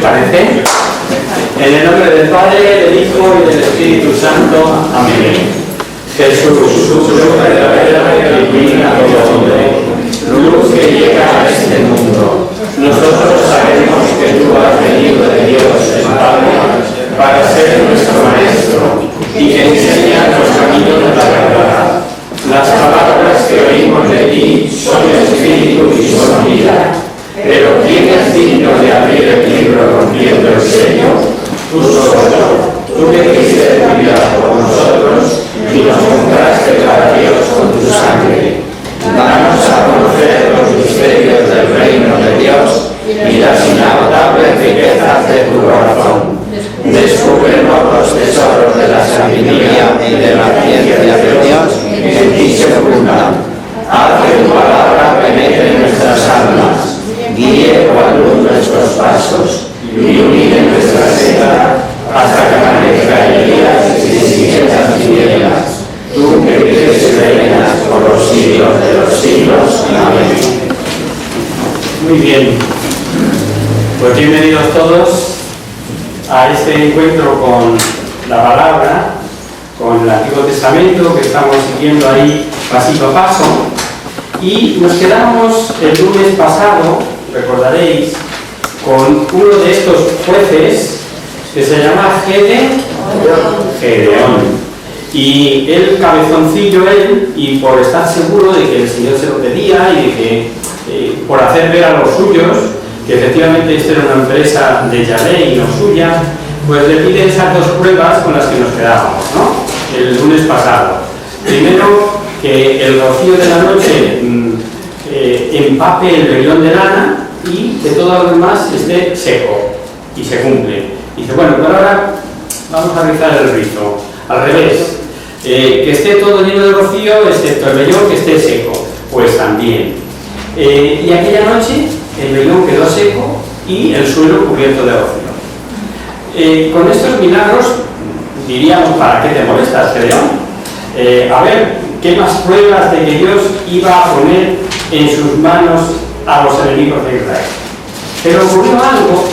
parece? En el nombre del Padre, del Hijo y del Espíritu Santo. Amén. Jesús, luz verdadera que ilumina a todo hombre, luz que llega a este mundo. Nosotros sabemos que tú has venido de Dios, el Padre, para ser nuestro Maestro y que enseña los caminos de la verdad. Las palabras que oímos de ti son espíritu y son vida. Pero ¿quién es digno de abrir el libro rompiendo el sello? Tú solo, tú que diste vida por nosotros y nos compraste para Dios con tu sangre. Danos a conocer los misterios del reino de Dios y las inagotables riquezas de tu corazón. Descúbrenos los tesoros de la sabiduría y de la ciencia de Dios en ti se ocultan. Haz que tu palabra penetre en nuestras almas, guíe o alumbre nuestros pasos, ilumine nuestra senda hasta que amanezca el día y sigue las tinieblas. Tú que vives y reinas por los siglos de los siglos. Amén. Muy bien. Pues bienvenidos todos a este encuentro con la palabra, con el Antiguo Testamento que estamos siguiendo ahí pasito a paso. Y nos quedamos el lunes pasado, recordaréis, con uno de estos jueces que se llama Gedeón. Y el cabezoncillo él, y por estar seguro de que el Señor se lo pedía y de que por hacer ver a los suyos que efectivamente esto era una empresa de Yahvé y no suya, pues le pide esas dos pruebas con las que nos quedábamos, ¿no? El lunes pasado. Primero, que el rocío de la noche empape el velón de lana y que todo lo demás esté seco y se cumple. Dice, bueno, pero ahora vamos a rizar el rizo. Al revés, que esté todo lleno de rocío, excepto el vellón que esté seco. Pues también. Y aquella noche el vellón quedó seco y el suelo cubierto de rocío. Con estos milagros diríamos, ¿para qué te molestas, Gedeón? A ver, ¿qué más pruebas de que Dios iba a poner en sus manos a los enemigos de Israel? Pero ocurrió algo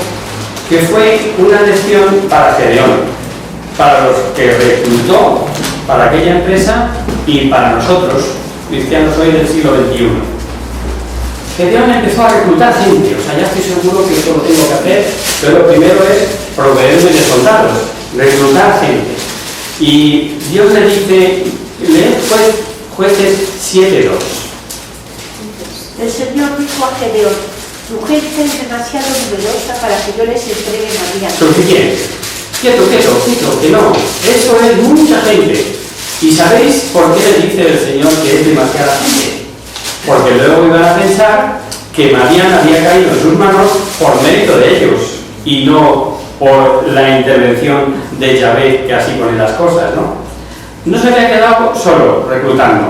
que fue una lección para Gedeón, para los que reclutó para aquella empresa y para nosotros, cristianos hoy del siglo XXI. Gedeón empezó a reclutar gente, o sea, ya estoy seguro que esto lo tengo que hacer, pero lo primero es proveerme de soldados, reclutar gente. Y Dios le dice, lee Jueces 7:2. El Señor dijo a Gedeón, tu gente es demasiado numerosa para que yo les entregue Madián. Suficiente. Quieto, que no. Eso es mucha gente. ¿Y sabéis por qué le dice el Señor que es demasiada gente? Porque luego iban a pensar que Madián había caído en sus manos por mérito de ellos y no por la intervención de Yahvé, que así pone las cosas, ¿no? No se había quedado solo reclutando.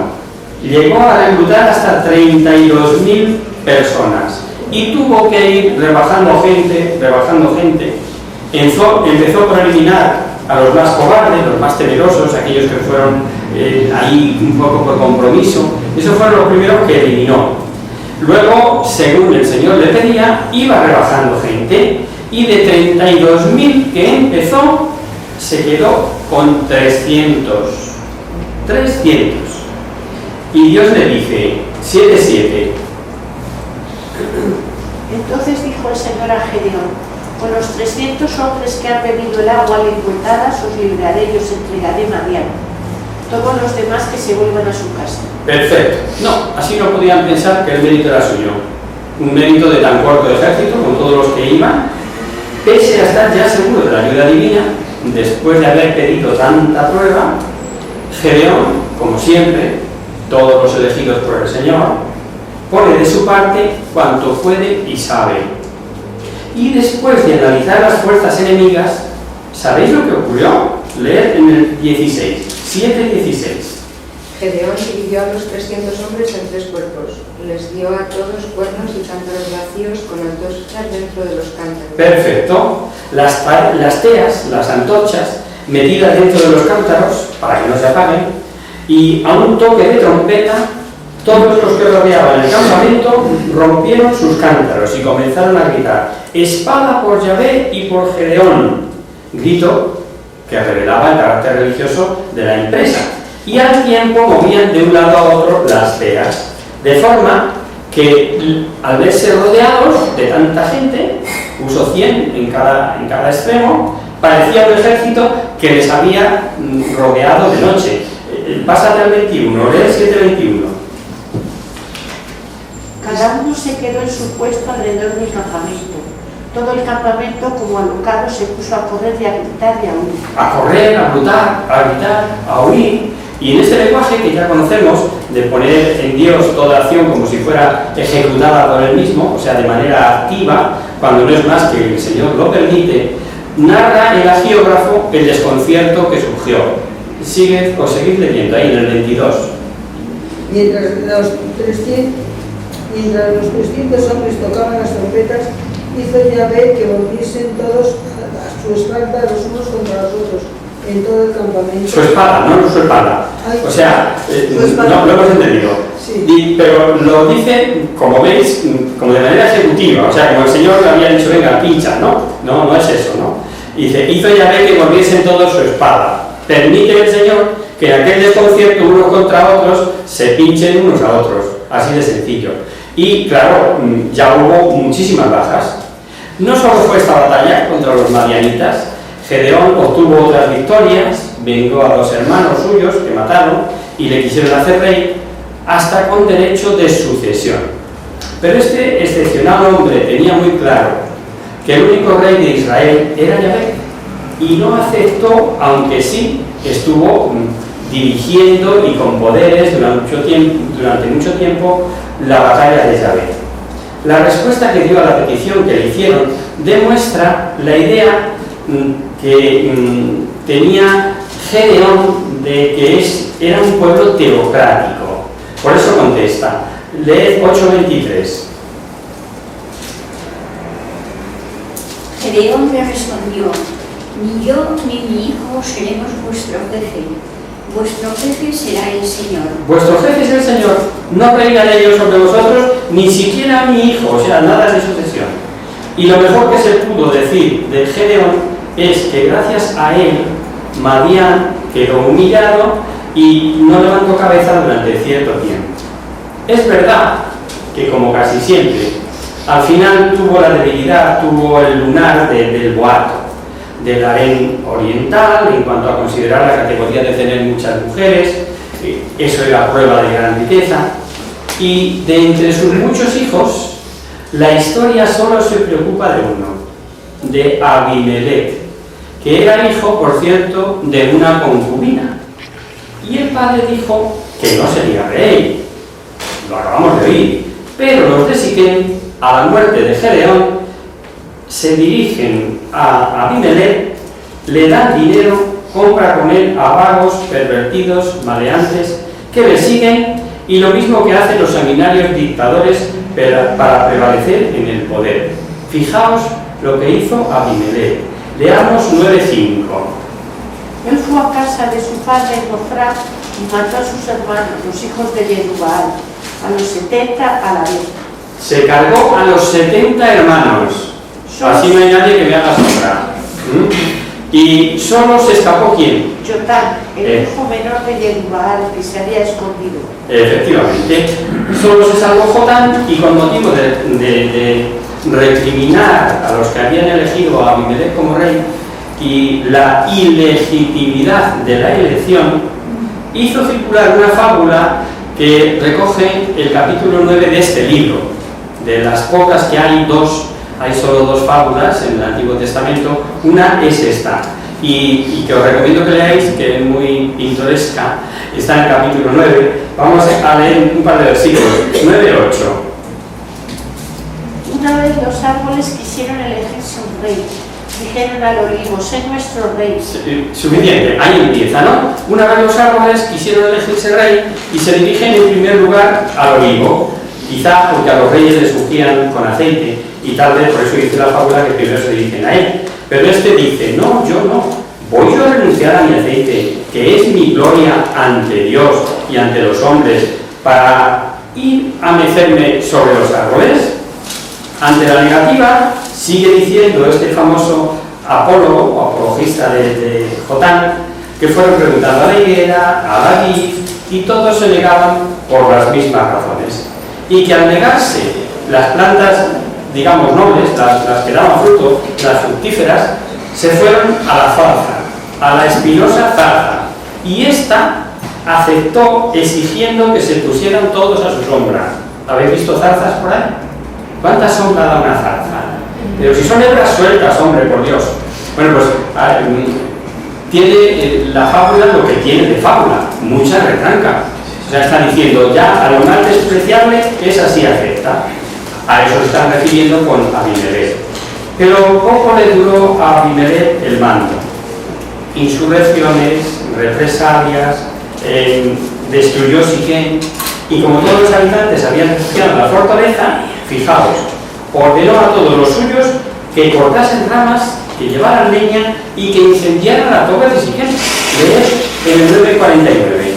Llegó a reclutar hasta 32.000 personas y tuvo que ir rebajando gente. Empezó por eliminar a los más cobardes, los más temerosos, aquellos que fueron ahí un poco por compromiso. Esos fueron los primeros que eliminó. Luego, según el Señor le pedía, iba rebajando gente y de 32.000 que empezó, se quedó con 300. Y Dios le dice, 7:7. Entonces dijo el Señor a Gedeón, con los 300 hombres que han bebido el agua alimentadas os libraré y os entregaré Madián. Todos los demás que se vuelvan a su casa. Perfecto. No, así no podían pensar que el mérito era suyo. Un mérito de tan corto ejército, con todos los que iban, pese a estar ya seguro de la ayuda divina, después de haber pedido tanta prueba, Gedeón, como siempre, todos los elegidos por el Señor, pone de su parte cuanto puede y sabe. Y después de analizar las fuerzas enemigas, ¿sabéis lo que ocurrió? Leed en el 16, 7:16. Gedeón dividió a los 300 hombres en 3 cuerpos. Les dio a todos cuernos y cántaros vacíos con antorchas dentro de los cántaros. Perfecto. Las teas, las antorchas, metidas dentro de los cántaros para que no se apaguen, y a un toque de trompeta Todos los que rodeaban el campamento rompieron sus cántaros y comenzaron a gritar: «¡Espada por Yahvé y por Gedeón!», grito que revelaba el carácter religioso de la empresa, y al tiempo movían de un lado a otro las veas, de forma que al verse rodeados de tanta gente, puso 100 en cada extremo, parecía un ejército que les había rodeado de noche. Pásate al 21, lee el 7:21. Cada uno se quedó en su puesto alrededor del campamento. Todo el campamento, como alocado, se puso a correr y a gritar y a huir. A correr, a brutar, a gritar, a huir. Y en este lenguaje que ya conocemos, de poner en Dios toda acción como si fuera ejecutada por Él mismo, o sea, de manera activa, cuando no es más que el Señor lo permite, narra el agiógrafo el desconcierto que surgió. Seguid leyendo ahí en el 22. Mientras los 300 hombres tocaban las trompetas, hizo Yahvé que volviesen todos a su espalda los unos contra los otros en todo el campamento. Su espada, no su espalda. O sea, no lo hemos entendido. Sí. Pero lo dice, como veis, como de manera ejecutiva. O sea, como el Señor le había dicho: venga, pincha, ¿no? No es eso, ¿no? Dice: hizo Yahvé que volviesen todos su espada. Permite el Señor que en aquel desconcierto unos contra otros se pinchen unos a otros. Así de sencillo. Y claro, ya hubo muchísimas bajas. No solo fue esta batalla contra los madianitas. Gedeón obtuvo otras victorias, vengó a 2 hermanos suyos que mataron y le quisieron hacer rey, hasta con derecho de sucesión. Pero este excepcional hombre tenía muy claro que el único rey de Israel era Yahvé, y no aceptó, aunque sí estuvo dirigiendo y con poderes durante mucho tiempo la batalla de Yahvé. La respuesta que dio a la petición que le hicieron demuestra la idea que tenía Gedeón de que era un pueblo teocrático. Por eso contesta. Leed 8:23. Gedeón le respondió: ni yo ni mi hijo seremos vuestro jefe. Vuestro jefe será el Señor. Vuestro jefe es el Señor. No reinaré yo sobre vosotros, ni siquiera mi hijo, o sea, nada de sucesión. Y lo mejor que se pudo decir de Gedeón es que gracias a él Madián quedó humillado y no levantó cabeza durante cierto tiempo. Es verdad que, como casi siempre, al final tuvo la debilidad, tuvo el lunar del boato, del harén oriental, en cuanto a considerar la categoría de tener muchas mujeres. Eso era prueba de gran riqueza. Y de entre sus muchos hijos, la historia solo se preocupa de uno, de Abimelech, que era hijo, por cierto, de una concubina. Y el padre dijo que no sería rey, lo acabamos de oír, pero los de Siquem, a la muerte de Gedeón, se dirigen a Abimelech, le dan dinero, compra con él a vagos, pervertidos, maleantes, que le siguen, y lo mismo que hacen los sanguinarios dictadores para prevalecer en el poder. Fijaos lo que hizo Abimelech. Leamos 9:5. Él fue a casa de su padre en Ofrá y mató a sus hermanos, los hijos de Jerubbaal, a los 70 a la vez. Se cargó a los 70 hermanos. Así no hay nadie que me haga sombra. Y solo se escapó ¿quién? Jotán, el hijo menor de Jerubbaal, que se había escondido. Efectivamente. Solo se salvó Jotán, y con motivo de recriminar a los que habían elegido a Abimelech como rey y la ilegitimidad de la elección, hizo circular una fábula que recoge el capítulo 9 de este libro. De las pocas que hay solo 2 fábulas en el Antiguo Testamento. Una es esta, y que os recomiendo que leáis, que es muy pintoresca. Está en el capítulo 9. Vamos a leer un par de versículos, 9-8. Una vez los árboles quisieron elegirse un rey. Dijeron al olivo: sé nuestro rey. Suficiente, ahí empieza, ¿no? Una vez los árboles quisieron elegirse rey y se dirigen en primer lugar al olivo, quizá porque a los reyes les ungían con aceite, y tal vez por eso dice la fábula que primero se dirigen a él. Pero este dice: no, yo no, voy yo a renunciar a mi aceite, que es mi gloria ante Dios y ante los hombres, para y a mecerme sobre los árboles. Ante la negativa, sigue diciendo este famoso apólogo o apologista de Jotán, que fueron preguntando a la higuera, a la vid, y todos se negaban por las mismas razones. Y que al negarse las plantas, digamos, nobles, las que daban fruto, las fructíferas, se fueron a la zarza, a la espinosa zarza, y ésta aceptó exigiendo que se pusieran todos a su sombra. ¿Habéis visto zarzas por ahí? ¿Cuántas sombras da una zarza? Pero si son hebras sueltas, hombre, por Dios. Bueno, pues tiene la fábula lo que tiene de fábula, mucha retranca. O sea, está diciendo ya a lo más despreciable, esa sí acepta. A eso se están refiriendo con Abimelech. Pero poco le duró a Abimelech el mando. Insurrecciones, represalias, destruyó Siquén, y como todos los habitantes habían refugiado en la fortaleza, fijaos, ordenó a todos los suyos que cortasen ramas, que llevaran leña y que incendiaran la torre de Siquén. Leed en el 949.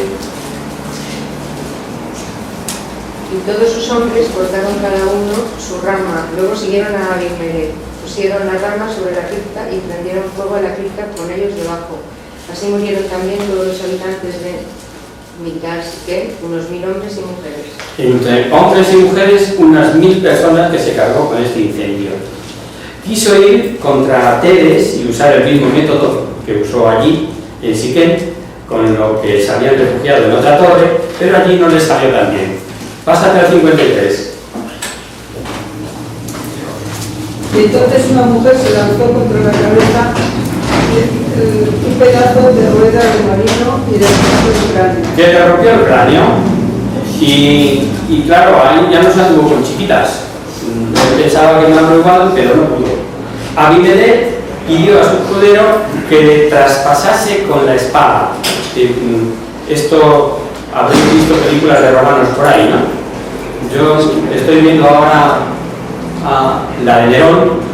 Y todos sus hombres cortaron cada uno su rama, luego siguieron a Abimelech, pusieron la rama sobre la cripta y prendieron fuego a la cripta con ellos debajo. Así murieron también todos los habitantes de Siquén, unos 1000 hombres y mujeres. Entre hombres y mujeres, unas 1000 personas que se cargó con este incendio. Quiso ir contra Tedes y usar el mismo método que usó allí, en Siquén, con lo que se habían refugiado en otra torre, pero allí no les salió tan bien. Pásate al 53. Y entonces una mujer se lanzó contra la cabeza un pedazo de rueda de marino y le rompió el cráneo. Que le rompió el cráneo. Y claro, ahí ya no se anduvo con chiquitas. Él pensaba que me han robado, pero no pudo. Abimelech pidió a su escudero que le traspasase con la espada. Esto, habréis visto películas de romanos por ahí, ¿no? Yo estoy viendo ahora la de Nerón,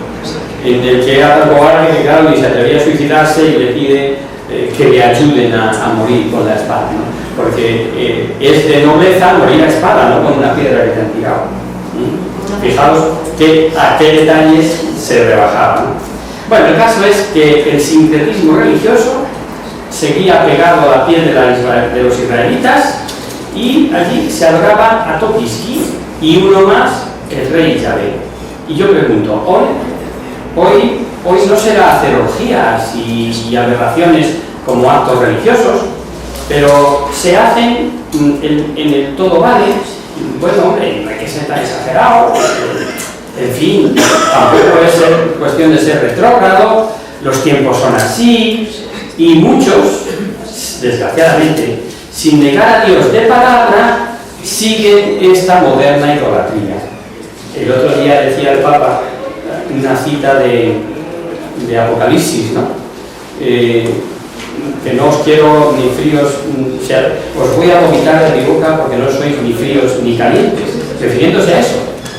en el que era algo alguien que, claro, y se atrevía a suicidarse y le pide que le ayuden a morir con la espada, ¿no? Porque es de nobleza morir a espada, no con una piedra que te han tirado. Fijaos a qué detalles se rebajaban. Bueno, el caso es que el sincretismo religioso seguía pegado a la piel de los israelitas, y allí se adoraba a Tokiski y uno más, el rey Yahvé. Y yo pregunto, hoy no será hacer orgías y aberraciones como actos religiosos, pero se hacen en el todo vale. Bueno, hombre, no hay que ser tan exagerado. En fin, tampoco es cuestión de ser retrógrado, los tiempos son así, y muchos, desgraciadamente, sin negar a Dios de palabra, siguen esta moderna idolatría. El otro día decía el Papa una cita de Apocalipsis, ¿no? Que no os quiero ni fríos, o sea, os voy a vomitar de mi boca porque no sois ni fríos ni calientes, refiriéndose a eso,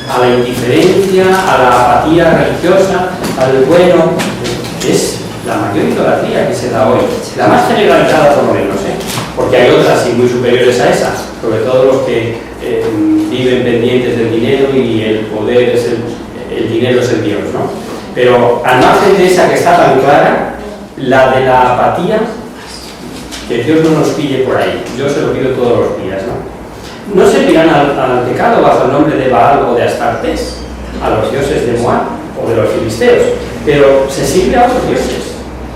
a la indiferencia, a la apatía religiosa, al bueno. Es la mayor idolatría que se da hoy, la más generalizada por lo menos, porque hay otras y muy superiores a esa, sobre todo los que viven pendientes del dinero y el poder es el dinero es el Dios, ¿no? Pero al margen de esa que está tan clara, la de la apatía, que Dios no nos pille por ahí. Yo se lo pido todos los días, ¿no? No servirán al pecado bajo el nombre de Baal o de Astartes, a los dioses de Moab o de los filisteos, pero se sirve a otros dioses,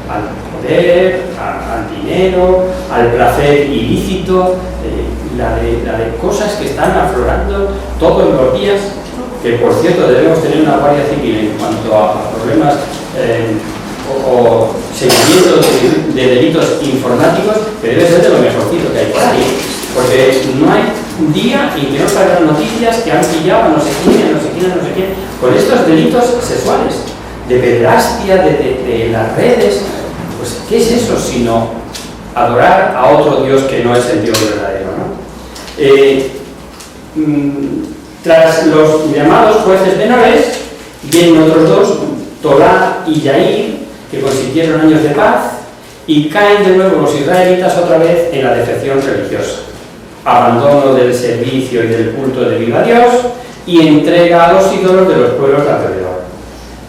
al poder, al dinero, al placer ilícito, la de cosas que están aflorando todos los días, que por cierto debemos tener una guardia civil en cuanto a problemas o seguimiento de delitos informáticos, que debe ser de lo mejorcito que hay por ahí, porque no hay un día en que no salgan noticias que han pillado a no sé quién, con estos delitos sexuales, de pederastia, de las redes. Pues ¿qué es eso sino adorar a otro Dios que no es el Dios verdadero, ¿no? Tras los llamados jueces menores vienen otros dos, Tolá y Yair, que consintieron años de paz, y caen de nuevo los israelitas otra vez en la defección religiosa. abandono del servicio y del culto de viva Dios y entrega a los ídolos de los pueblos de alrededor.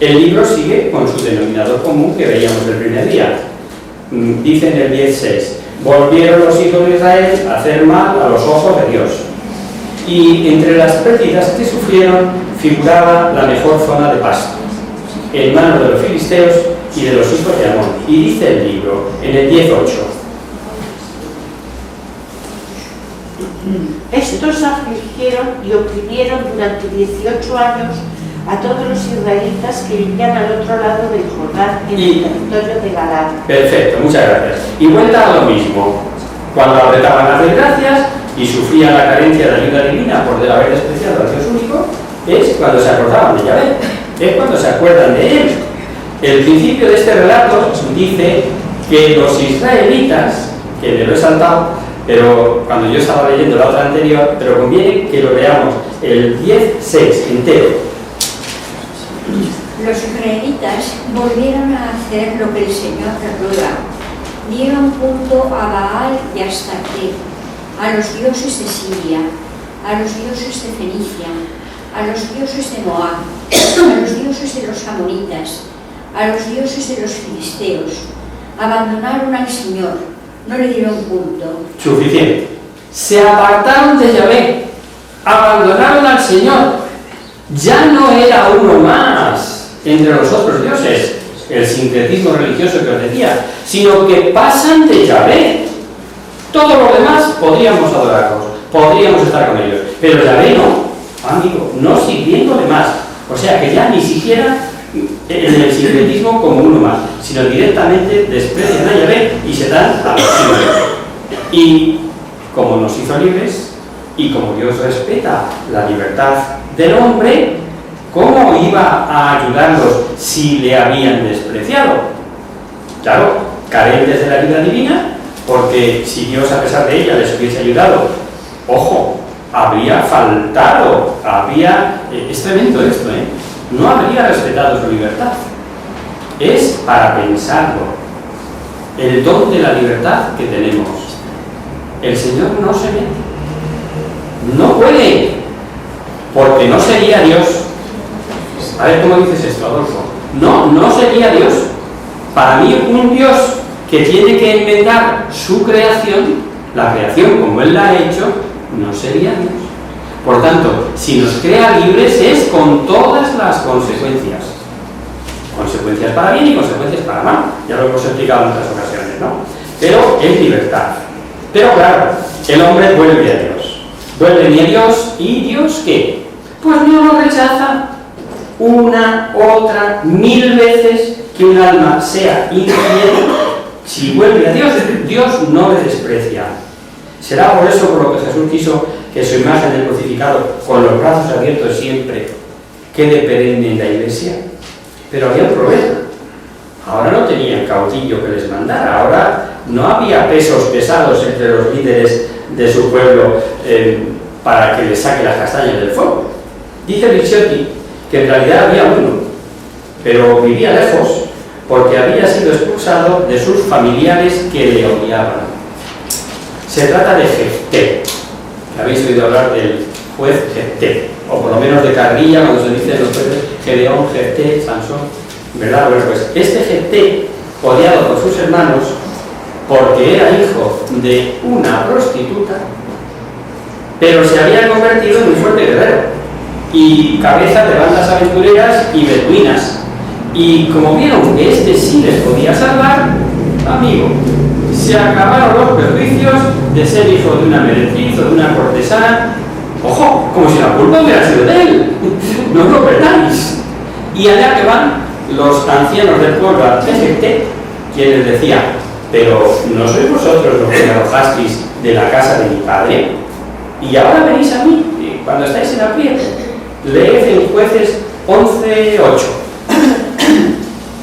El libro sigue con su denominador común que veíamos el primer día. Dice en el 10:6, volvieron los hijos de Israel a hacer mal a los ojos de Dios. Y entre las pérdidas que sufrieron figuraba la mejor zona de pasto, en manos de los filisteos y de los hijos de Amón. Y dice el libro en el 10:8, estos afligieron y oprimieron durante 18 años a todos los israelitas que vivían al otro lado del Jordán, en el territorio de Galaad. Perfecto, muchas gracias. Y vuelta a lo mismo. Cuando apretaban las desgracias y sufrían la carencia de ayuda divina por haber despreciado al Dios único, es cuando se acordaban de Yahvé, es cuando se acuerdan de Él. El principio de este relato dice que los israelitas, que me lo he saltado, pero cuando yo estaba leyendo la otra anterior, pero conviene que lo veamos, el 10:6 entero. Los israelitas volvieron a hacer lo que el Señor les ruega. Dieron culto a Baal y a Astarté, a los dioses de Siria, a los dioses de Fenicia, a los dioses de Moab, a los dioses de los amonitas, a los dioses de los filisteos. Abandonaron al Señor, no le dieron culto. Suficiente. Se apartaron de Yahvé, abandonaron al Señor. Ya no era uno más entre los otros dioses, el sincretismo religioso que os decía, sino que pasan de Yahvé. Todos los demás podríamos adorarlos, podríamos estar con ellos, pero Yahvé no, amigo, no sirviéndole más. O sea que ya ni siquiera en el sincretismo como uno más, sino directamente desprecian a Yahvé y se dan a los ídolos. Y como nos hizo libres, y como Dios respeta la libertad del hombre, ¿cómo iba a ayudarlos si le habían despreciado? Claro, carentes de la ayuda divina, porque si Dios a pesar de ella les hubiese ayudado, ojo, habría faltado, es tremendo esto, no habría respetado su libertad. Es para pensarlo, el don de la libertad que tenemos. El Señor no se mete, no puede, porque no sería Dios. A ver cómo dices esto, Adolfo. No sería Dios. Para mí, un Dios que tiene que enmendar su creación, la creación como Él la ha hecho, no sería Dios. Por tanto, si nos crea libres es con todas las consecuencias. Consecuencias para bien y consecuencias para mal. Ya lo hemos explicado en otras ocasiones, ¿no? Pero es libertad. Pero claro, el hombre vuelve a Dios. Vuelve a Dios, ¿y Dios qué? Pues no lo rechaza. Una, otra, 1000 veces que un alma sea infiel, si vuelve a Dios, Dios no le desprecia. Será por eso por lo que Jesús quiso que su imagen del crucificado, con los brazos abiertos siempre, quede perenne en la iglesia. Pero había un problema. Ahora no tenían caudillo que les mandara, ahora no había pesos pesados entre los líderes de su pueblo para que les saque las castañas del fuego. Dice Ricciotti que en realidad había uno, pero vivía lejos porque había sido expulsado de sus familiares que le odiaban. Se trata de Jefté, que habéis oído hablar del juez Jefté, o por lo menos de Carrilla cuando se dice los jueces Gedeón, Jefté, Sansón, ¿verdad? Bueno, pues este Jefté, odiado por sus hermanos porque era hijo de una prostituta, pero se había convertido en un fuerte guerrero y cabeza de bandas aventureras y beduinas. Y como vieron que este sí les podía salvar, amigo, se acabaron los perjuicios de ser hijo de una meretriz o de una cortesana. Ojo, como si la culpa hubiera sido de él. No lo perdáis. Y allá que van los ancianos del pueblo al Jefté, quienes decían: pero ¿no sois vosotros los que me arrojasteis de la casa de mi padre? Y ahora venís a mí, cuando estáis en aprieto. Leed en Jueces 11:8.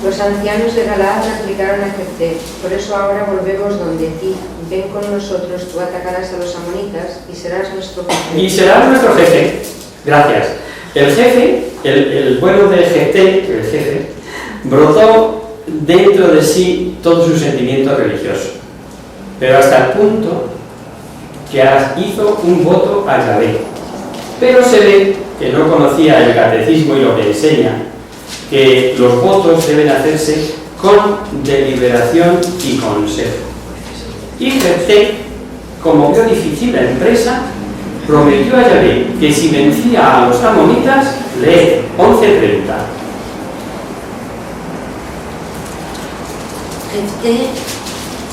Los ancianos de Galaad replicaron a Jefté: por eso ahora volvemos donde ti. Ven con nosotros, tú atacarás a los amonitas y serás nuestro jefe. Y serás nuestro jefe. Gracias. El jefe, el bueno de Jefté, el jefe, brotó dentro de sí todo su sentimiento religioso. Pero hasta el punto que hizo un voto a Yahvé, pero se ve que no conocía el catecismo y lo que enseña, que los votos deben hacerse con deliberación y consejo. Y Jefté, como vio difícil la empresa, prometió a Yahvé que si vencía a los amonitas, lee 11:30. Jefté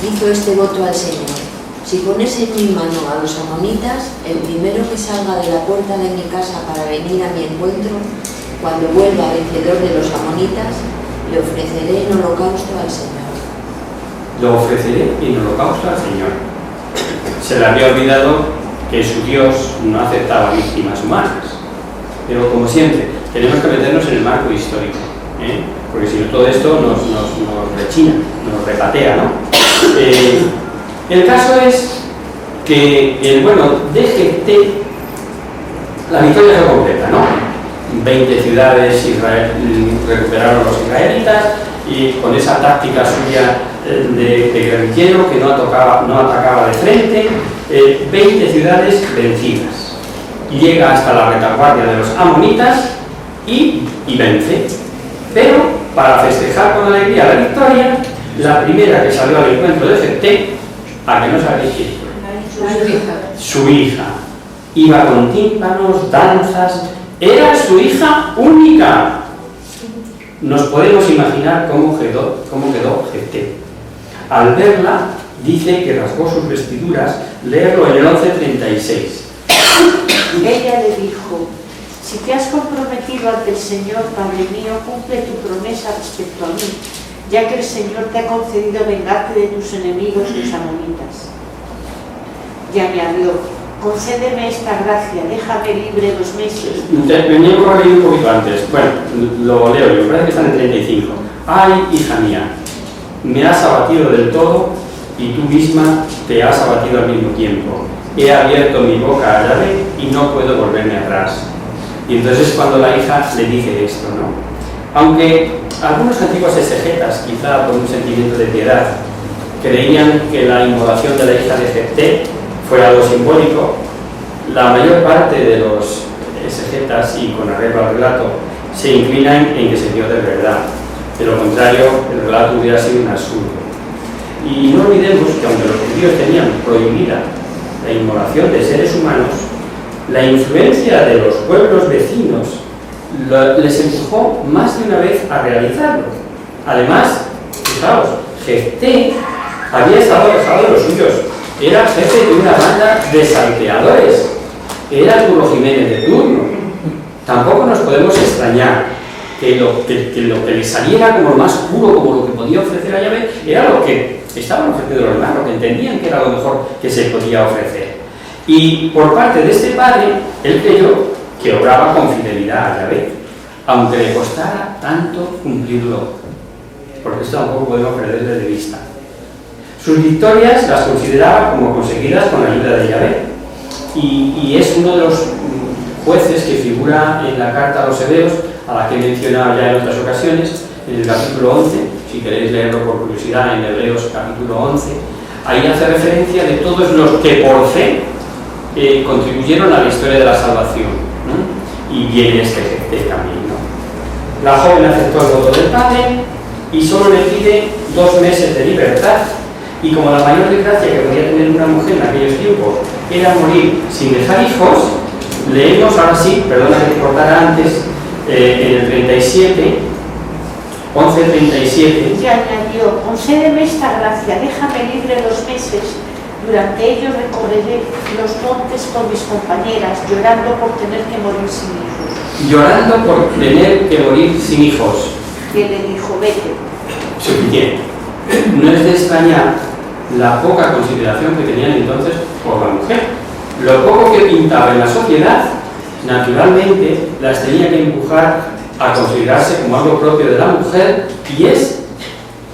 hizo este voto al Señor: si pones en mi mano a los amonitas, el primero que salga de la puerta de mi casa para venir a mi encuentro, cuando vuelva vencedor de los amonitas, le ofreceré en holocausto al Señor. Lo ofreceré en holocausto al Señor. Se le había olvidado que su Dios no aceptaba víctimas humanas. Pero como siempre, tenemos que meternos en el marco histórico, porque si no todo esto nos rechina, nos repatea, ¿no? El caso es que de Jefté la victoria fue completa, ¿no? 20 ciudades recuperaron los israelitas, y con esa táctica suya de guerrillero que no atacaba de frente, 20 ciudades vencidas. Llega hasta la retaguardia de los amonitas y vence. Pero para festejar con alegría la victoria, la primera que salió al encuentro de Jefté, ¿a que no sabéis quién? Su hija. Iba con tímpanos, danzas, era su hija única. Nos podemos imaginar cómo quedó Jefté. Al verla, dice que rasgó sus vestiduras, leerlo en el 11:36. Ella le dijo: si te has comprometido ante el Señor, Padre mío, cumple tu promesa respecto a mí, ya que el Señor te ha concedido vengarte de tus enemigos, los amonitas. Y añadió: concédeme esta gracia, déjame libre 2 meses. Venía por ahí un poquito antes. Bueno, lo leo, me parece que están en 35. Ay, hija mía, me has abatido del todo y tú misma te has abatido al mismo tiempo. He abierto mi boca a Yahvé y no puedo volverme atrás. Y entonces cuando la hija le dice esto, ¿no? Aunque algunos antiguos exegetas, quizá por un sentimiento de piedad, creían que la inmolación de la hija de Jefté fue algo simbólico, la mayor parte de los exegetas, y con arreglo al relato, se inclinan en que se dio de verdad. De lo contrario, el relato hubiera sido un absurdo. Y no olvidemos que aunque los judíos tenían prohibida la inmolación de seres humanos, la influencia de los pueblos vecinos les empujó más de una vez a realizarlo. Además, fijaos, Jefté había estado alejado de los suyos, era jefe de una banda de salteadores, era Arturo Jiménez de turno. Tampoco nos podemos extrañar que lo que le saliera como lo más puro, como lo que podía ofrecer a Yahvé, era lo que estaban ofreciendo los demás, lo que entendían que era lo mejor que se podía ofrecer. Y por parte de este padre, él creyó que obraba con fidelidad a Yahvé, aunque le costara tanto cumplirlo, porque esto tampoco podemos perderle de vista. Sus victorias las consideraba como conseguidas con la ayuda de Yahvé, y es uno de los jueces que figura en la carta a los hebreos, a la que he mencionado ya en otras ocasiones, en el capítulo 11, si queréis leerlo por curiosidad, en Hebreos capítulo 11, ahí hace referencia de todos los que por fe contribuyeron a la historia de la salvación, ¿no? Y viene este Jefté también, ¿no? La joven aceptó el voto del padre y solo le pide 2 meses de libertad, y como la mayor desgracia que podía tener una mujer en aquellos tiempos era morir sin dejar hijos, leemos ahora sí, perdona que te cortara antes, en el 37, 11:37. Y añadió: concédeme esta gracia, déjame libre 2 meses. Durante ellos recorreré los montes con mis compañeras, llorando por tener que morir sin hijos. Llorando por tener que morir sin hijos. Y él le dijo: vete. Suficiente. No es de extrañar la poca consideración que tenían entonces por la mujer. Lo poco que pintaba en la sociedad, naturalmente, las tenía que empujar a considerarse como algo propio de la mujer, y es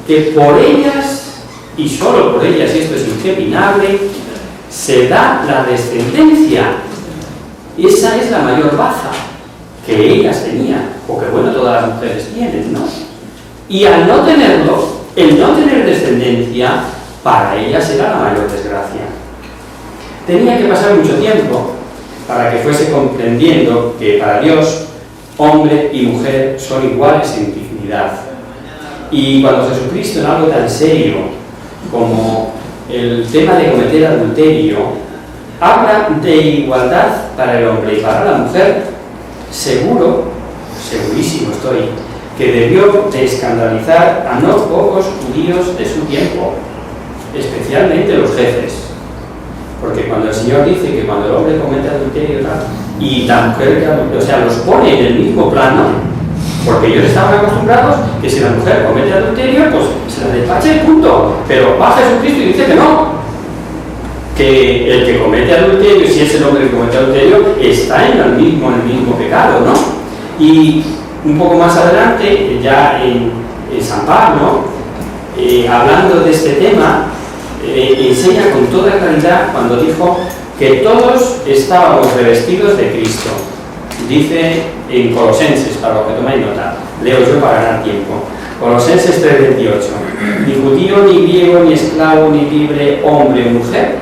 que por ellas, y solo por ellas, y esto es inquepinable, se da la descendencia. Esa es la mayor baza que ellas tenían, o que bueno, todas las mujeres tienen, ¿no? Y al no tenerlo, el no tener descendencia, para ellas era la mayor desgracia. Tenía que pasar mucho tiempo para que fuese comprendiendo que para Dios hombre y mujer son iguales en dignidad. Y cuando Jesucristo, en algo tan serio como el tema de cometer adulterio, habla de igualdad para el hombre y para la mujer, segurísimo estoy, que debió de escandalizar a no pocos judíos de su tiempo, especialmente los jefes. Porque cuando el Señor dice que cuando el hombre comete adulterio y la mujer, o sea, los pone en el mismo plano, porque ellos estaban acostumbrados que si la mujer comete adulterio, pues se la despacha y punto. Pero va Jesucristo y dice que no, que el que comete adulterio, si es el hombre que comete adulterio, está en el mismo pecado, ¿no? Y un poco más adelante, ya en San Pablo, hablando de este tema, enseña con toda claridad cuando dijo que todos estábamos revestidos de Cristo. Dice en Colosenses, para los que tomáis nota, leo yo para ganar tiempo. Colosenses 3:28. Ni judío, ni griego, ni esclavo, ni libre, hombre o mujer,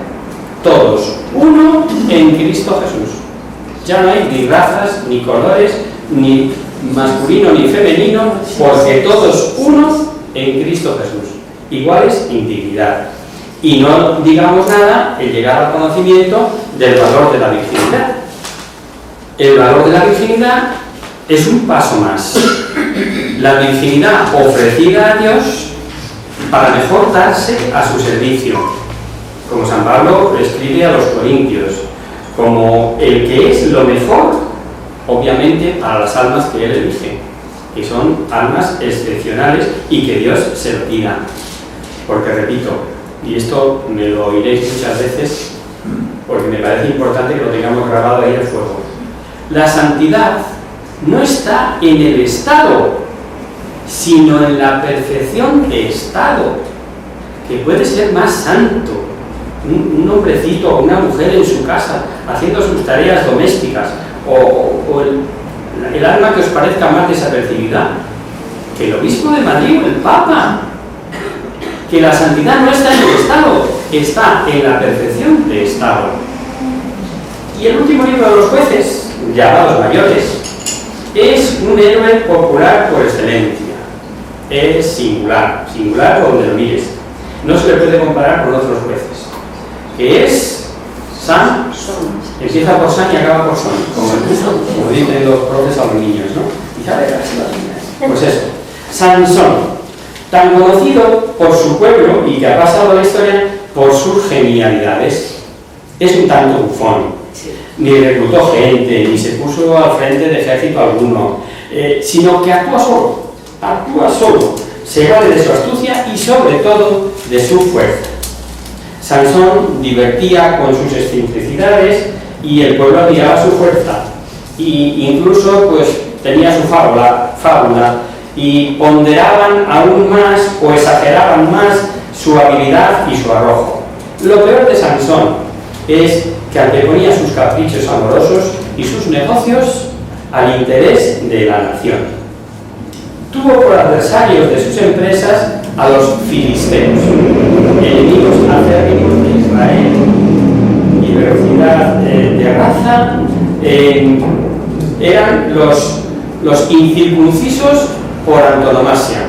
todos uno en Cristo Jesús. Ya no hay ni razas, ni colores, ni masculino ni femenino, porque todos unos en Cristo Jesús, iguales en dignidad. Y no digamos nada en llegar al conocimiento del valor de la virginidad. El valor de la virginidad es un paso más. La virginidad ofrecida a Dios para mejor darse a su servicio, como San Pablo escribe a los Corintios, como el que es lo mejor, obviamente, para las almas que Él elige, que son almas excepcionales y que Dios se lo diga. Porque repito, y esto me lo oiréis muchas veces, porque me parece importante que lo tengamos grabado ahí al fuego. La santidad no está en el estado, sino en la perfección de estado, que puede ser más santo. Un hombrecito o una mujer en su casa, haciendo sus tareas domésticas, o el alma que os parezca más desapercibida, que el obispo de Madrid o el Papa. Que la santidad no está en el estado, está en la perfección de estado. Y el último libro de los jueces, llamados mayores, es un héroe popular por excelencia. Es singular donde lo mires. No se le puede comparar con otros jueces. Que es Sansón. Empieza por San y acaba por Son, como dicen los profes a los niños, ¿no? Y sabe casi las niñas. Pues eso, Sansón. Tan conocido por su pueblo y que ha pasado a la historia por sus genialidades. Es un tanto bufón, ni reclutó gente, ni se puso al frente de ejército alguno, sino que actúa solo, se vale de su astucia y sobre todo de su fuerza. Sansón divertía con sus excentricidades y el pueblo admiraba su fuerza, y incluso pues tenía su fábula, y ponderaban aún más o exageraban más su habilidad y su arrojo. Lo peor de Sansón es que anteponía sus caprichos amorosos y sus negocios al interés de la nación. Tuvo por adversarios de sus empresas a los filisteos, enemigos acérrimos de Israel, diversidad de raza, eran los incircuncisos por antonomasia,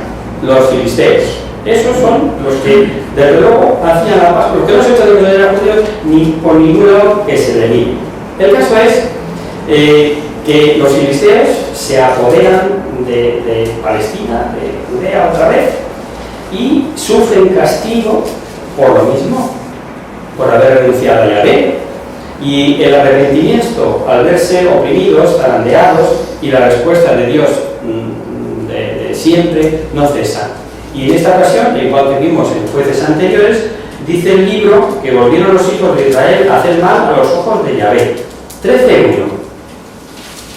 los filisteos. Esos son los que, desde luego, hacían la paz, porque no se puede ordenar a judíos ni por ningún lado que se le niegue. El caso es que los filisteos se apoderan de Palestina, de Judea otra vez, y sufren castigo por lo mismo, por haber renunciado a Yahvé. Y el arrepentimiento, al verse oprimidos, zarandeados, y la respuesta de Dios de siempre no cesa. Y en esta ocasión, igual que vimos en jueces anteriores, dice el libro que volvieron los hijos de Israel a hacer mal a los ojos de Yahvé. 13:1.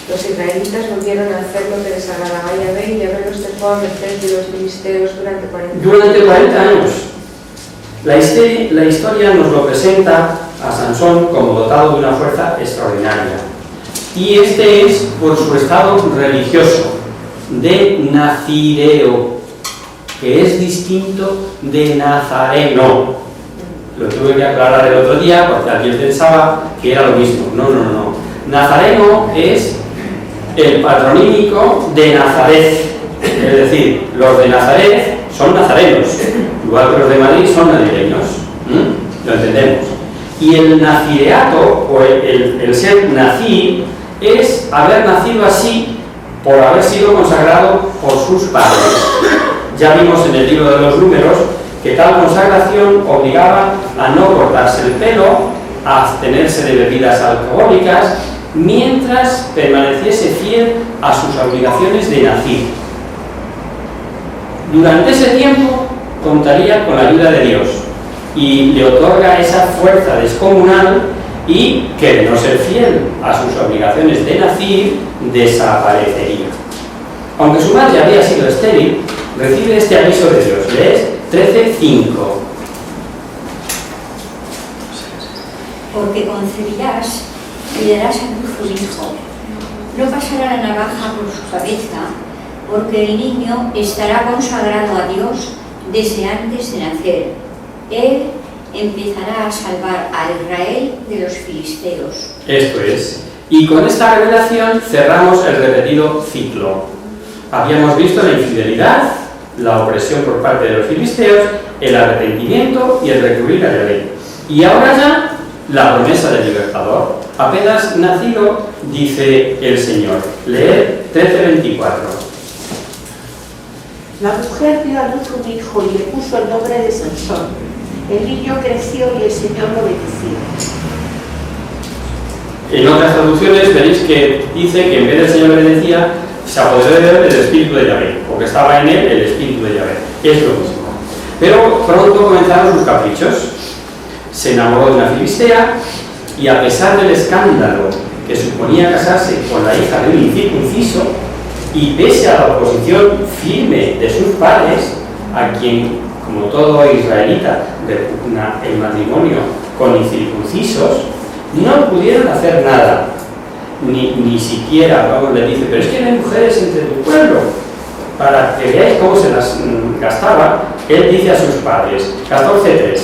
Los israelitas volvieron a hacer lo que les agradaba a Yahvé y Yahvé los dejó a merced de los filisteos durante 40 años. La historia nos lo presenta a Sansón como dotado de una fuerza extraordinaria. Y este es por su estado religioso, de nazireo, que es distinto de nazareno. Lo tuve que aclarar el otro día porque alguien pensaba que era lo mismo. No, no, no. Nazareno es el patronímico de Nazaret. Es decir, los de Nazaret son nazarenos, igual que los de Madrid son nazareños. Lo entendemos. Y el nazireato, o el ser nazir, es haber nacido así por haber sido consagrado por sus padres. Ya vimos en el libro de los Números que tal consagración obligaba a no cortarse el pelo, a abstenerse de bebidas alcohólicas, mientras permaneciese fiel a sus obligaciones de nazir. Durante ese tiempo contaría con la ayuda de Dios y le otorga esa fuerza descomunal y que de no ser fiel a sus obligaciones de nazir desaparecería. Aunque su madre había sido estéril, recibe este aviso de Dios. Lees 13:5. Porque concebirás y darás a luz un hijo. No pasará la navaja por su cabeza, porque el niño estará consagrado a Dios desde antes de nacer. Él empezará a salvar a Israel de los filisteos. Esto es. Y con esta revelación cerramos el repetido ciclo. Habíamos visto la infidelidad, la opresión por parte de los filisteos, el arrepentimiento y el recurrir a la ley. Y ahora ya la promesa del libertador. Apenas nacido, dice el Señor. Leer 13:24. La mujer dio a luz un hijo y le puso el nombre de Sansón. El niño creció y el Señor lo bendició. En otras traducciones veréis que dice que en vez del Señor le bendecía, se apoderó de él el espíritu de Yahvé, porque estaba en él el espíritu de Yahvé. Es lo mismo. Pero pronto comenzaron sus caprichos. Se enamoró de una filistea y, a pesar del escándalo que suponía casarse con la hija de un incircunciso, y pese a la oposición firme de sus padres, a quien, como todo israelita, repugna el matrimonio con incircuncisos, no pudieron hacer nada. Ni siquiera, vamos, le dice, pero es que no hay mujeres entre tu pueblo. Para que veáis cómo se las gastaba, él dice a sus padres, 14:3.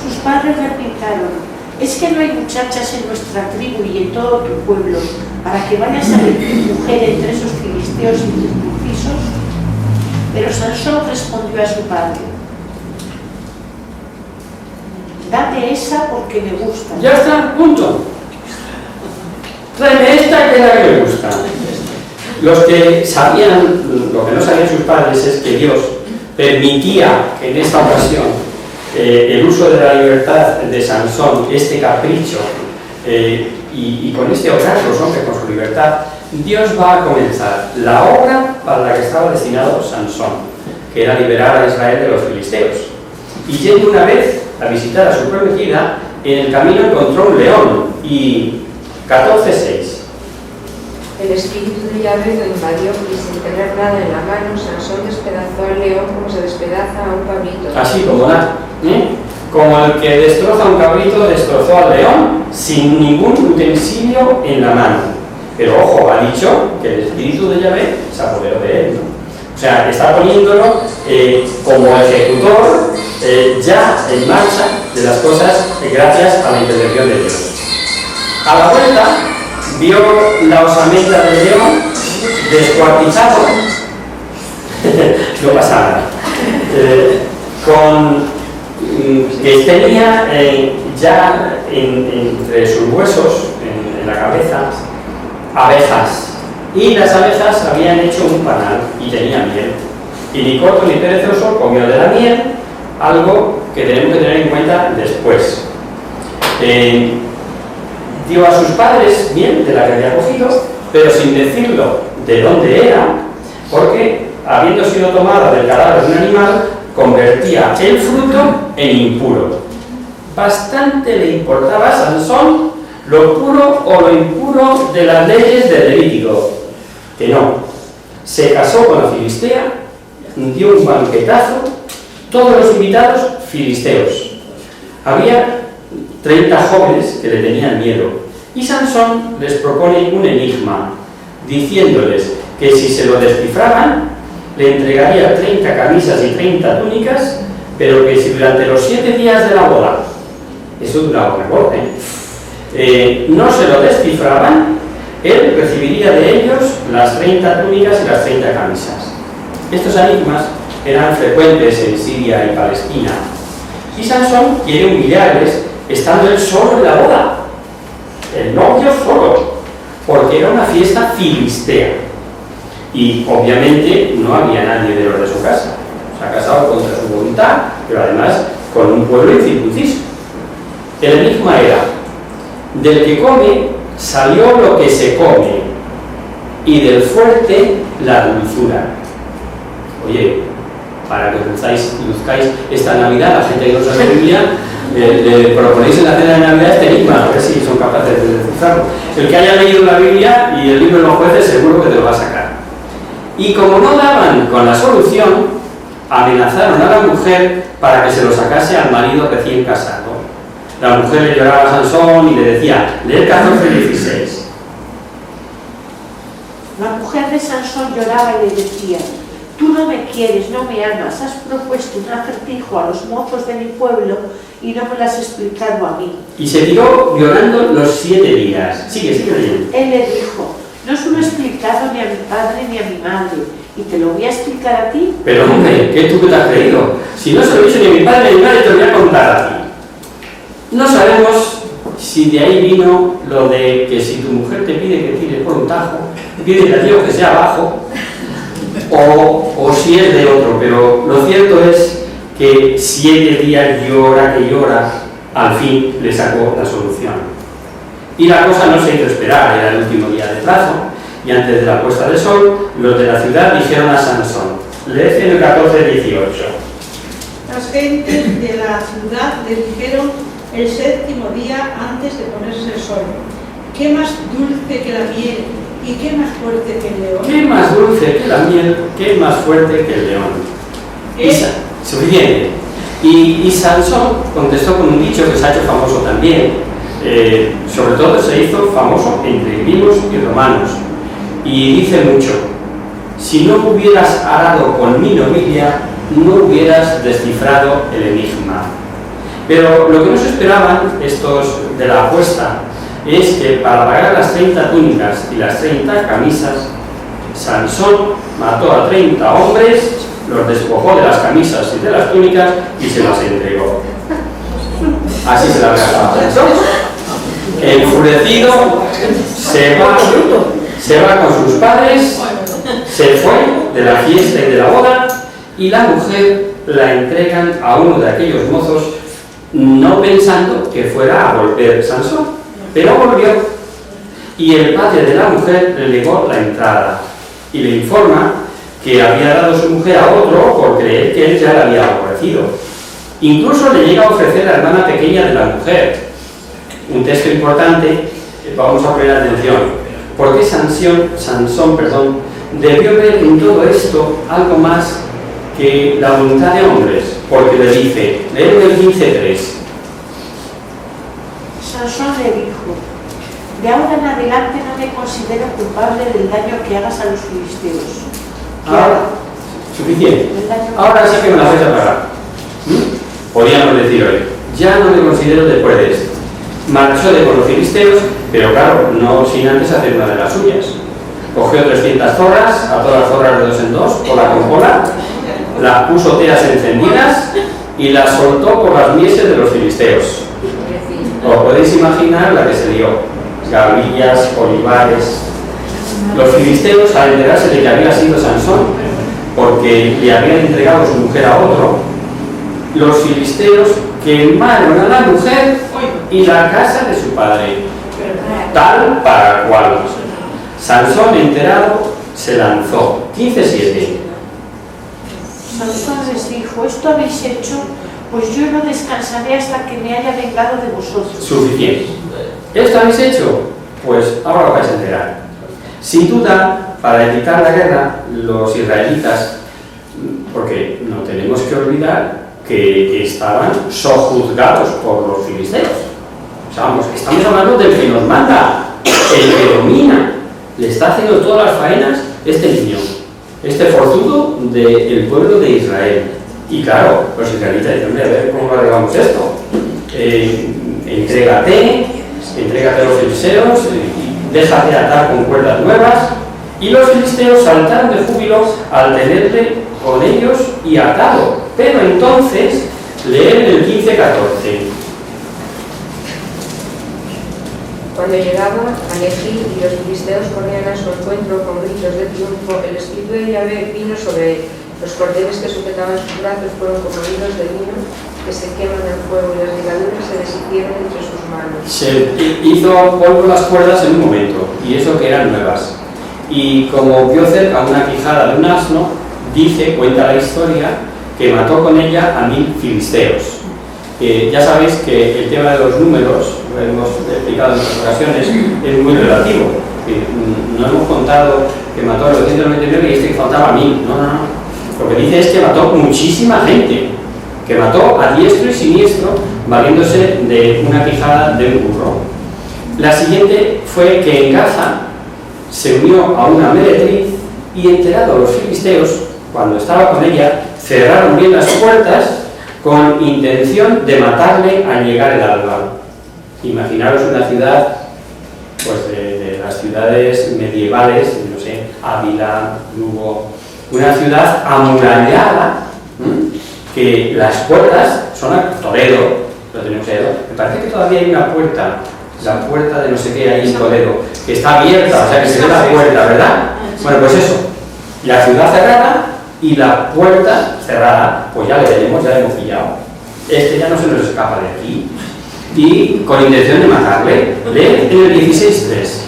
Sus padres replicaron: es que no hay muchachas en nuestra tribu y en todo tu pueblo para que vayas a elegir mujer entre esos filisteos incircuncisos. Pero Sansón respondió a su padre: dame esa porque me gusta. Ya está, punto. Tráeme esta que es la que me gusta. Los que sabían, lo que no sabían sus padres es que Dios permitía que en esta ocasión el uso de la libertad de Sansón, este capricho, y con este obrar los hombres con su libertad, Dios va a comenzar la obra para la que estaba destinado Sansón, que era liberar a Israel de los filisteos. Y yendo una vez a visitar a su prometida, en el camino encontró un león, y 14:6. El espíritu de Yahvé lo invadió y, sin tener nada en la mano, Sansón despedazó al león como se despedaza a un cabrito. Así como nada, como el que destroza un cabrito destrozó al león sin ningún utensilio en la mano. Pero ojo, ha dicho que el espíritu de Yahvé se apoderó de él, ¿no? O sea, está poniéndolo como ejecutor ya en marcha de las cosas gracias a la intervención de Dios. A la vuelta vio la osamenta del león descuartizado, no pasa nada, que tenía ya entre sus huesos, en la cabeza, abejas, y las abejas habían hecho un panal y tenía miel, y ni corto ni perezoso comió de la miel, algo que tenemos que tener en cuenta después. Dio a sus padres miel de la que había cogido, pero sin decirlo de dónde era, porque habiendo sido tomada del cadáver de un animal, convertía el fruto en impuro. Bastante le importaba a Sansón lo puro o lo impuro de las leyes de Levítico, que no. Se casó con la filistea, dio un banquetazo, todos los invitados filisteos. Había 30 jóvenes que le tenían miedo, y Sansón les propone un enigma, diciéndoles que si se lo descifraban, le entregaría 30 camisas y 30 túnicas pero que si durante los 7 días de la boda, eso duraba una boda, no se lo descifraban, él recibiría de ellos las 30 túnicas y las 30 camisas. Estos enigmas eran frecuentes en Siria y Palestina, y Sansón quiere humillarles estando él solo en la boda, el novio solo, porque era una fiesta filistea y obviamente no había nadie de los de su casa. Se ha casado contra su voluntad, pero además con un pueblo incircunciso. El enigma era: del que come salió lo que se come, y del fuerte la dulzura. Oye, para que luzcáis esta Navidad, la gente que no sabe Biblia, le proponéis en la cena de Navidad este enigma, a ver si son capaces de descifrarlo. El que haya leído la Biblia y el libro de los jueces seguro que te lo va a sacar. Y como no daban con la solución, amenazaron a la mujer para que se lo sacase al marido recién casado. La mujer le lloraba a Sansón y le decía: lee 14:16. La mujer de Sansón lloraba y le decía: tú no me quieres, no me amas, has propuesto un acertijo a los mozos de mi pueblo y no me lo has explicado a mí. Y se tiró llorando los 7 días. Sigue leyendo. Él le dijo: no se lo he explicado ni a mi padre ni a mi madre, y te lo voy a explicar a ti. Pero hombre, ¿qué tú que te has creído? Si no se lo he dicho ni a mi padre ni a mi madre, te lo voy a contar a ti. No sabemos si de ahí vino lo de que si tu mujer te pide que tires por un tajo, pídele a Dios que sea bajo, o si es de otro, pero lo cierto es que 7 días llora que llora, al fin le sacó la solución. Y la cosa no se hizo esperar, era el último día de plazo, y antes de la puesta del sol, los de la ciudad dijeron a Sansón, leed en el 14:18. Las gentes de la ciudad le dijeron el 7º día antes de ponerse el sol: ¿qué más dulce que la miel y qué más fuerte que el león? ¿Qué más dulce que la miel? ¿Qué más fuerte que el león? Suficiente. Y Sansón contestó con un dicho que se ha hecho famoso también. Sobre todo se hizo famoso entre griegos y romanos. Y dice mucho: si no hubieras arado con mi novilla, no hubieras descifrado el enigma. Pero lo que no se esperaban estos de la apuesta es que para pagar las 30 túnicas y las 30 camisas, Sansón mató a 30 hombres, los despojó de las camisas y de las túnicas y se las entregó. Así se las regalaba. Enfurecido, se va con sus padres, se fue de la fiesta y de la boda, y la mujer la entregan a uno de aquellos mozos, no pensando que fuera a volver Sansón, pero volvió, y el padre de la mujer le negó la entrada y le informa que había dado su mujer a otro por creer que él ya la había aborrecido. Incluso le llega a ofrecer a la hermana pequeña de la mujer. Un texto importante, vamos a poner atención, porque Sansón debió ver en todo esto algo más que la voluntad de hombres, porque le dice, léeme el 15:3. Sansón le dijo: de ahora en adelante no me considero culpable del daño que hagas a los filisteos. Ahora, suficiente. Ahora sí que me la vais a pagar. Podríamos decir hoy, ya no me considero después de esto. Marchó de con los filisteos, pero claro, no sin antes hacer una de las suyas. Cogió 300 zorras, a todas las zorras de 2 en 2, cola con cola, las puso teas encendidas y las soltó por las mieses de los filisteos. Os podéis imaginar la que se dio: gavillas, olivares. Los filisteos, al enterarse de que había sido Sansón, porque le habían entregado su mujer a otro, los filisteos quemaron a la mujer y la casa de su padre, tal para cual. Sansón, enterado, se lanzó. 15:7. Sansón les dijo: esto habéis hecho, pues yo no descansaré hasta que me haya vengado de vosotros. Suficiente. ¿Esto habéis hecho? Pues ahora lo vais a enterar. Sin duda, para evitar la guerra, los israelitas, porque no tenemos que olvidar que estaban sojuzgados por los filisteos. O sea, vamos, estamos hablando del que nos manda, el que domina, le está haciendo todas las faenas este niño, este forzudo del pueblo de Israel. Y claro, los israelitas dicen, hombre, a ver cómo arreglamos esto. Entrégate a los filisteos, y déjate atar con cuerdas nuevas. Y los filisteos saltaron de júbilo al tenerle con ellos y atado. Pero entonces, leen el 15-14. Cuando llegaba a Nejí y los filisteos corrían a su encuentro con gritos de triunfo, el espíritu de Yahvé vino sobre él. Los cordeles que sujetaban sus brazos fueron como hilos de lino que se queman en fuego, y las ligaduras se deshicieron entre sus manos. Se hizo polvo las cuerdas en un momento, y eso que eran nuevas. Y como vio cerca una quijada de un asno, cuenta la historia, que mató con ella a 1000 filisteos. Ya sabéis que el tema de los números, lo hemos explicado en otras ocasiones, es muy relativo. No hemos contado que mató a los 199 y que faltaba 1000. No. Lo que dice es que mató muchísima gente, que mató a diestro y siniestro, valiéndose de una quijada de un burro. La siguiente fue que en Gaza se unió a una meretriz y, enterados los filisteos, cuando estaba con ella, cerraron bien las puertas con intención de matarle al llegar el alba. Imaginaros una ciudad, pues de las ciudades medievales, no sé, Ávila, Lugo, una ciudad amurallada, que las puertas son a Toledo, lo tenemos ahí, me parece que todavía hay una puerta, la puerta de no sé qué ahí en Toledo, que está abierta, o sea que se ve la puerta, ¿verdad? Bueno, pues eso, la ciudad cerrada y la puerta cerrada, pues ya le tenemos, ya le hemos pillado. Este ya no se nos escapa de aquí. Y con intención de matarle, lee en el 16:3.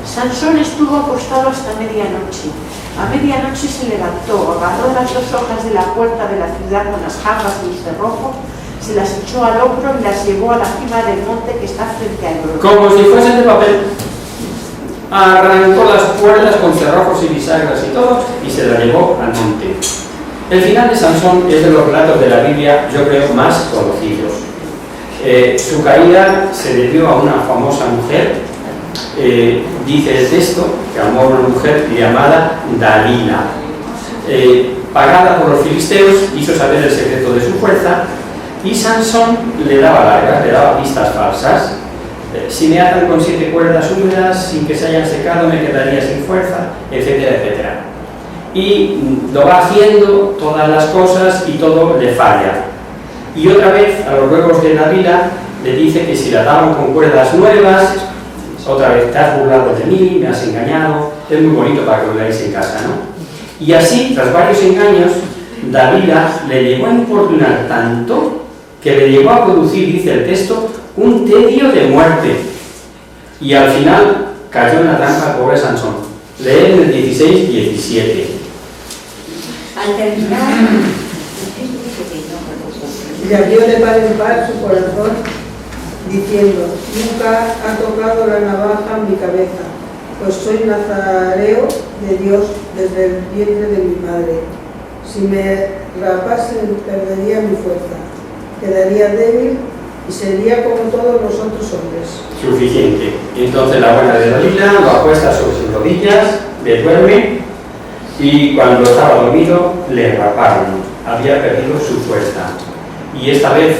Sansón estuvo acostado hasta medianoche. A medianoche se levantó, agarró las 2 hojas de la puerta de la ciudad con las jambas del cerrojo, se las echó al hombro y las llevó a la cima del monte que está frente al Hebrón. Como si fuesen de papel. Arrancó las cuerdas con cerrojos y bisagras y todo, y se la llevó al monte. El final de Sansón es de los relatos de la Biblia, yo creo, más conocidos. Su caída se debió a una famosa mujer, dice el texto, que amó a una mujer llamada Dalila. Pagada por los filisteos, hizo saber el secreto de su fuerza, y Sansón le daba largas, le daba pistas falsas. Si me atan con 7 cuerdas húmedas sin que se hayan secado me quedaría sin fuerza, etcétera, etcétera. Y lo va haciendo todas las cosas y todo le falla. Y otra vez a los ruegos de Dalila le dice que si la ataban con cuerdas nuevas, otra vez te has burlado de mí, me has engañado. Es muy bonito para que lo veáis en casa, ¿no? Y así, tras varios engaños, Dalila le llegó a importunar tanto que le llegó a producir, dice el texto, un tedio de muerte, y al final cayó en la trampa el pobre Sansón. Lee en el 16-17. Al terminar, y abrió de par en par su corazón, diciendo: nunca ha tocado la navaja en mi cabeza, pues soy nazareo de Dios desde el vientre de mi madre. Si me rapasen, perdería mi fuerza, quedaría débil y sería como todos los otros hombres. Suficiente. Entonces la buena de Dalila lo acuesta sobre sus rodillas, le duerme, y cuando estaba dormido le raparon. Había perdido su fuerza. Y esta vez,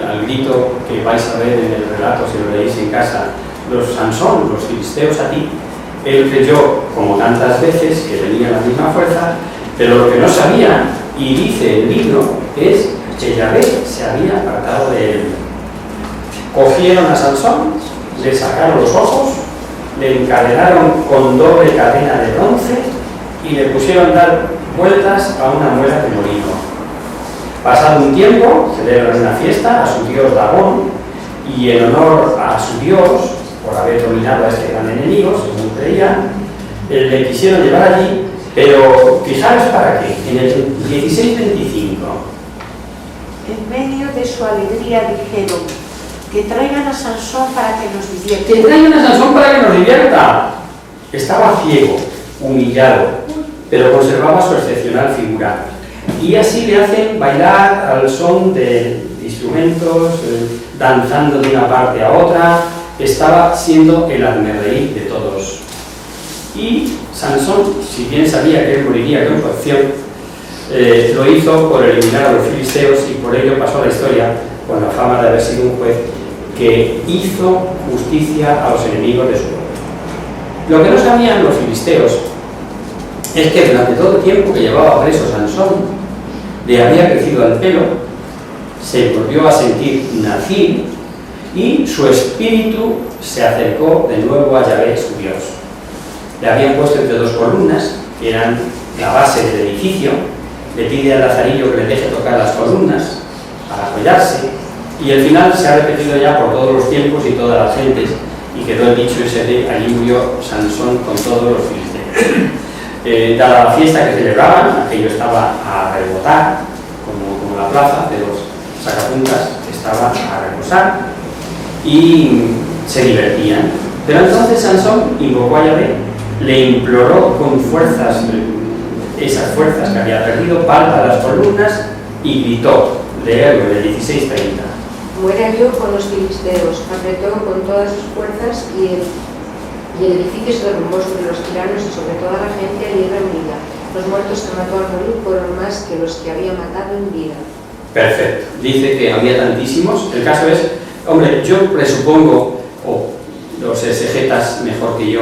al grito que vais a ver en el relato, si lo leéis en casa, los Sansón, los filisteos a ti, él creyó, como tantas veces, que tenía la misma fuerza, pero lo que no sabía, y dice el libro, es que Yahvé se había apartado de él. Cogieron a Sansón, le sacaron los ojos, le encadenaron con doble cadena de bronce y le pusieron a dar vueltas a una muela de molino. Pasado un tiempo, celebran una fiesta a su dios Dagón, y en honor a su dios, por haber dominado a este gran enemigo, según creían, le quisieron llevar allí, pero fijaros para qué, en el 16:25. En medio de su alegría dijeron: que traigan a Sansón para que nos divierta. Que traigan a Sansón para que nos divierta. Estaba ciego, humillado, pero conservaba su excepcional figura. Y así le hacen bailar al son de instrumentos, danzando de una parte a otra. Estaba siendo el hazmerreír de todos. Y Sansón, si bien sabía que él moriría con su acción, lo hizo por eliminar a los filisteos y por ello pasó a la historia con la fama de haber sido un juez que hizo justicia a los enemigos de su pueblo. Lo que no sabían los filisteos es que durante todo el tiempo que llevaba preso Sansón, le había crecido el pelo, se volvió a sentir nazir y su espíritu se acercó de nuevo a Yahvé, su Dios. Le habían puesto entre dos columnas, que eran la base del edificio. Le pide al lazarillo que le deje tocar las columnas para apoyarse, y el final se ha repetido ya por todos los tiempos y todas las gentes, y quedó el dicho ese de allí murió Sansón con todos los filisteos. Dada la fiesta que celebraban, aquello estaba a rebotar, como la plaza de los sacapuntas estaba a reposar, y se divertían. Pero entonces Sansón invocó a Yahvé, le imploró con fuerzas, esas fuerzas que había perdido, palpa las columnas y gritó, leerlo en el 16:30. Muera yo con los filisteos, apretó con todas sus fuerzas y el edificio se derrumbó sobre los tiranos y sobre toda la gente allí reunida. Los muertos que mató al morir fueron más que los que había matado en vida. Perfecto. Dice que había tantísimos. El caso es, hombre, yo presupongo, o los exegetas mejor que yo,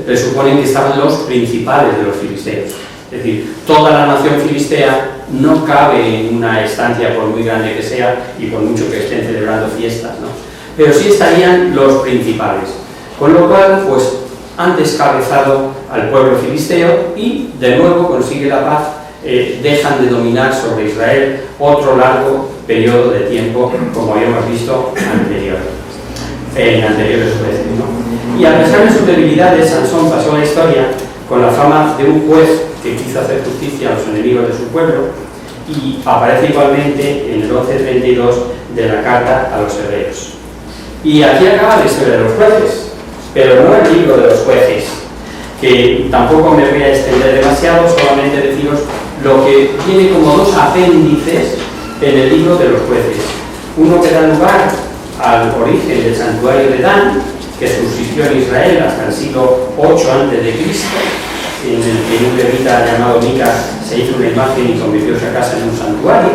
presuponen que estaban los principales de los filisteos. Es decir, toda la nación filistea no cabe en una estancia por muy grande que sea y por mucho que estén celebrando fiestas, ¿no? Pero sí estarían los principales. Con lo cual, pues, han descabezado al pueblo filisteo y de nuevo consigue la paz, dejan de dominar sobre Israel otro largo periodo de tiempo, como habíamos visto en anteriores jueces, ¿no? Y a pesar de sus debilidades, Sansón pasó a la historia con la fama de un juez que quiso hacer justicia a los enemigos de su pueblo, y aparece igualmente en el 11:32 de la carta a los hebreos. Y aquí acaba la historia de los jueces, pero no el libro de los jueces, que tampoco me voy a extender demasiado, solamente deciros lo que tiene como dos apéndices en el libro de los jueces. Uno que da lugar al origen del santuario de Dan, que subsistió en Israel hasta el siglo 8 a.C., en el que un levita llamado Mica se hizo una imagen y convirtió su casa en un santuario.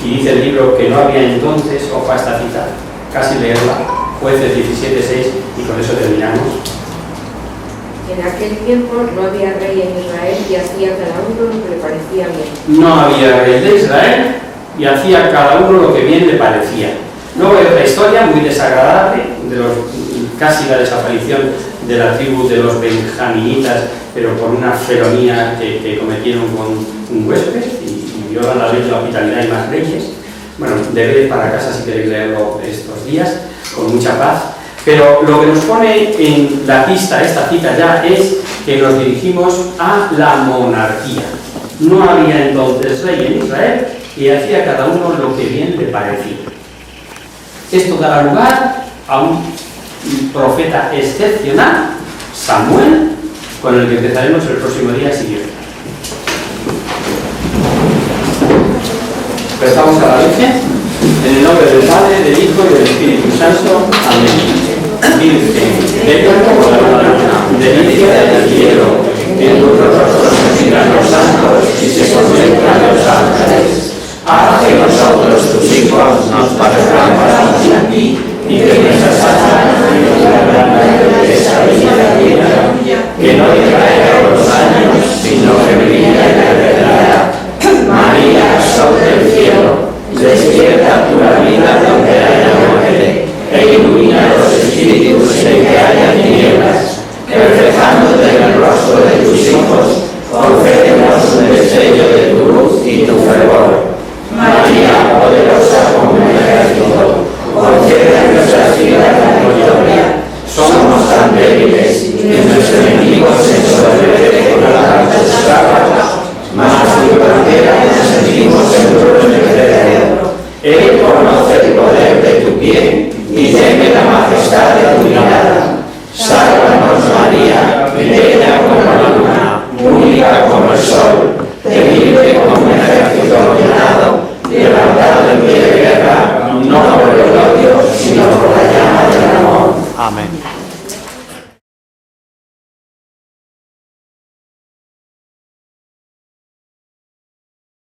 Y dice el libro que no había entonces, ojo a esta cita, casi leerla, Jueces 17:6, y con eso terminamos. En aquel tiempo no había rey en Israel y hacía cada uno lo que le parecía bien. No había rey de Israel y hacía cada uno lo que bien le parecía. Luego hay otra historia muy desagradable, casi la desaparición de la tribu de los benjaminitas, pero por una felonía que cometieron con un huésped y violan la ley de la hospitalidad y más leyes. Bueno, debéis para casa si queréis leerlo estos días, con mucha paz. Pero lo que nos pone en la pista, esta cita ya, es que nos dirigimos a la monarquía. No había entonces rey en Israel y hacía cada uno lo que bien le parecía. Esto dará lugar a un profeta excepcional, Samuel, con el que empezaremos el próximo día siguiente. Prestamos a la Virgen, en el nombre del Padre, del Hijo y del Espíritu Santo. Amén. Virgen, venga como la mañana, delicia del cielo, en tus rostros se miran los santos y se contemplan los ángeles. Haz que nosotros, tus hijos, nos parezcamos a ti, y que nuestras almas de esa vida divina, que no decaiga los años, sino que brilla en la eternidad. María, sol del cielo, despierta pura vida donde haya muerte, e ilumina los espíritus en que haya tinieblas, que reflejándote en el rostro de tus hijos, concédenos un destello de tu luz y tu fervor.